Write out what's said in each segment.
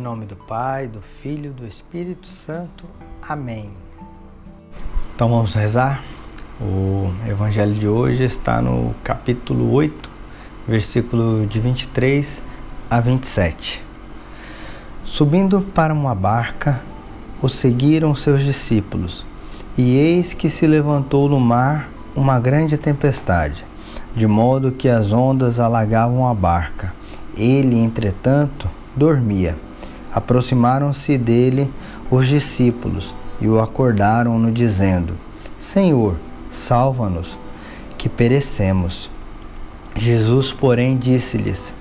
nome do Pai, do Filho, do Espírito Santo. Amém. Então vamos rezar? O Evangelho de hoje está no capítulo 8, versículo de 23 a 27. Subindo para uma barca, o seguiram seus discípulos, e eis que se levantou no mar uma grande tempestade, de modo que as ondas alagavam a barca. Ele, entretanto, dormia. Aproximaram-se dele os discípulos e o acordaram-no, dizendo: Senhor, salva-nos, que perecemos. Jesus, porém, disse-lhes: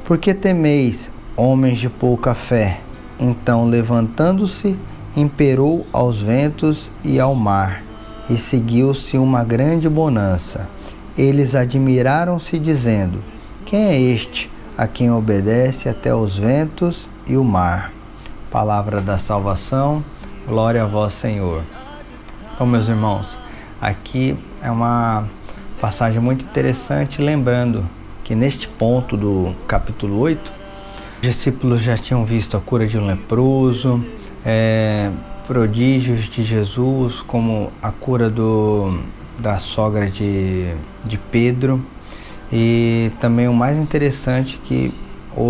Por que temeis, homens de pouca fé? Então, levantando-se, imperou aos ventos e ao mar, e seguiu-se uma grande bonança. Eles admiraram-se, dizendo: Quem é este, a quem obedece até os ventos e o mar? Palavra da salvação, glória a vós, Senhor. Então, meus irmãos, aqui é uma passagem muito interessante, lembrando que neste ponto do capítulo 8, os discípulos já tinham visto a cura de um leproso, prodígios de Jesus, como a cura da sogra de Pedro. E também o mais interessante que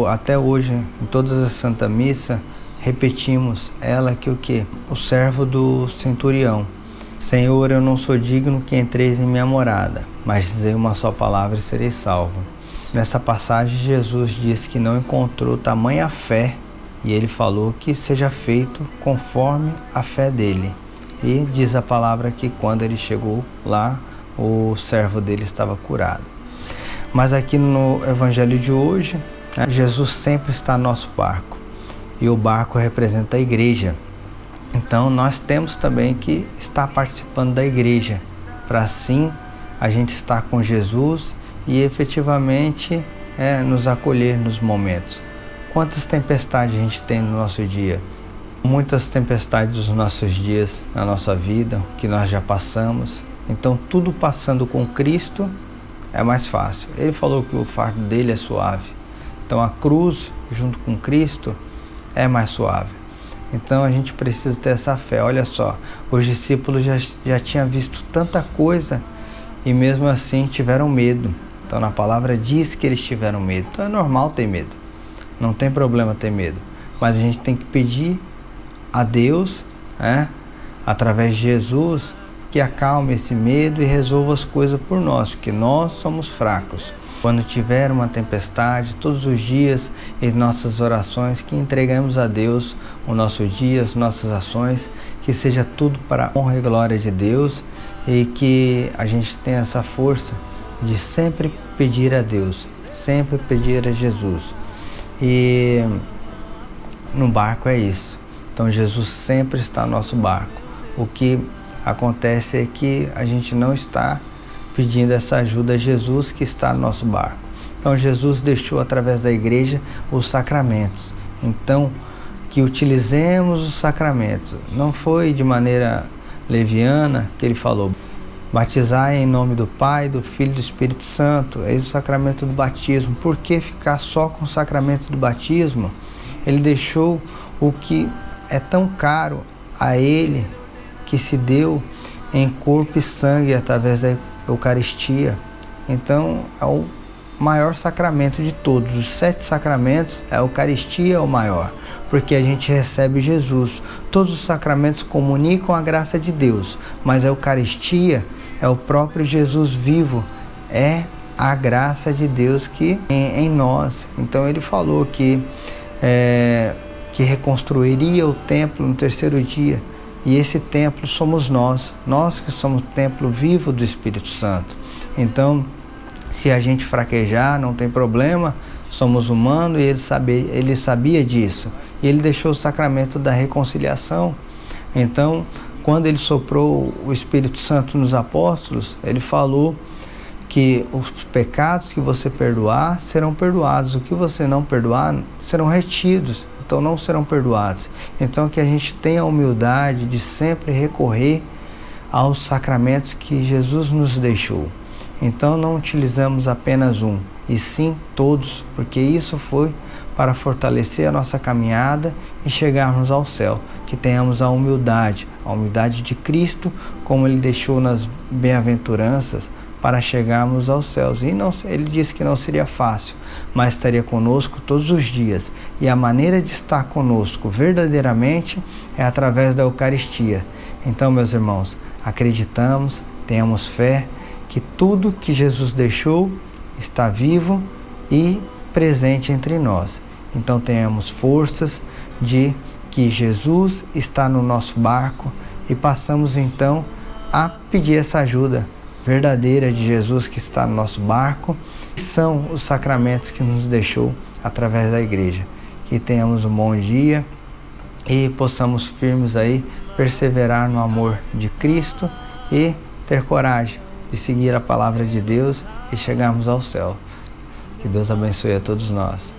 até hoje, em todas as Santa Missa, repetimos ela que o quê? O servo do centurião. Senhor, eu não sou digno que entreis em minha morada, mas dizei uma só palavra e serei salvo. Nessa passagem, Jesus disse que não encontrou tamanha fé, e ele falou que seja feito conforme a fé dele. E diz a palavra que quando ele chegou lá, o servo dele estava curado. Mas aqui no Evangelho de hoje, Jesus sempre está no nosso barco, e o barco representa a igreja. Então nós temos também que estar participando da igreja, para assim a gente estar com Jesus e efetivamente nos acolher nos momentos. Quantas tempestades a gente tem no nosso dia? Muitas tempestades dos nossos dias, na nossa vida, que nós já passamos. Então tudo passando com Cristo é mais fácil. Ele falou que o fardo dele é suave. Então a cruz junto com Cristo é mais suave. Então a gente precisa ter essa fé. Olha só, os discípulos já tinham visto tanta coisa e mesmo assim tiveram medo. Então na palavra diz que eles tiveram medo. Então é normal ter medo. Não tem problema ter medo. Mas a gente tem que pedir a Deus, através de Jesus, que acalme esse medo e resolva as coisas por nós, porque nós somos fracos. Quando tiver uma tempestade, todos os dias, em nossas orações, que entregamos a Deus o nosso dia, as nossas ações, que seja tudo para a honra e glória de Deus, e que a gente tenha essa força de sempre pedir a Deus, sempre pedir a Jesus. E no barco é isso. Então Jesus sempre está no nosso barco. O que acontece é que a gente não está pedindo essa ajuda a Jesus, que está no nosso barco. Então Jesus deixou através da igreja os sacramentos. Então que utilizemos os sacramentos. Não foi de maneira leviana que ele falou: batizar em nome do Pai, do Filho e do Espírito Santo. Eis o sacramento do batismo. Por que ficar só com o sacramento do batismo? Ele deixou o que é tão caro a ele, que se deu em corpo e sangue através da Eucaristia. Então é o maior sacramento de todos. Os 7 sacramentos, a Eucaristia é o maior, porque a gente recebe Jesus. Todos os sacramentos comunicam a graça de Deus, mas a Eucaristia é o próprio Jesus vivo, é a graça de Deus que em nós. Então ele falou que reconstruiria o templo no 3º dia. E esse templo somos nós que somos o templo vivo do Espírito Santo. Então, se a gente fraquejar, não tem problema, somos humanos, e ele sabia disso. E ele deixou o sacramento da reconciliação. Então, quando ele soprou o Espírito Santo nos apóstolos, ele falou que os pecados que você perdoar serão perdoados, o que você não perdoar serão retidos. Então não serão perdoados. Então que a gente tenha a humildade de sempre recorrer aos sacramentos que Jesus nos deixou. Então não utilizamos apenas um, e sim todos, porque isso foi para fortalecer a nossa caminhada e chegarmos ao céu. Que tenhamos a humildade de Cristo, como Ele deixou nas bem-aventuranças, para chegarmos aos céus. E não, Ele disse que não seria fácil, mas estaria conosco todos os dias. E a maneira de estar conosco verdadeiramente é através da Eucaristia. Então, meus irmãos, acreditamos, tenhamos fé que tudo que Jesus deixou está vivo e presente entre nós. Então tenhamos forças de que Jesus está no nosso barco e passamos então a pedir essa ajuda verdadeira de Jesus que está no nosso barco, que são os sacramentos que nos deixou através da igreja. Que tenhamos um bom dia e possamos firmes aí perseverar no amor de Cristo e ter coragem de seguir a palavra de Deus e chegarmos ao céu. Que Deus abençoe a todos nós.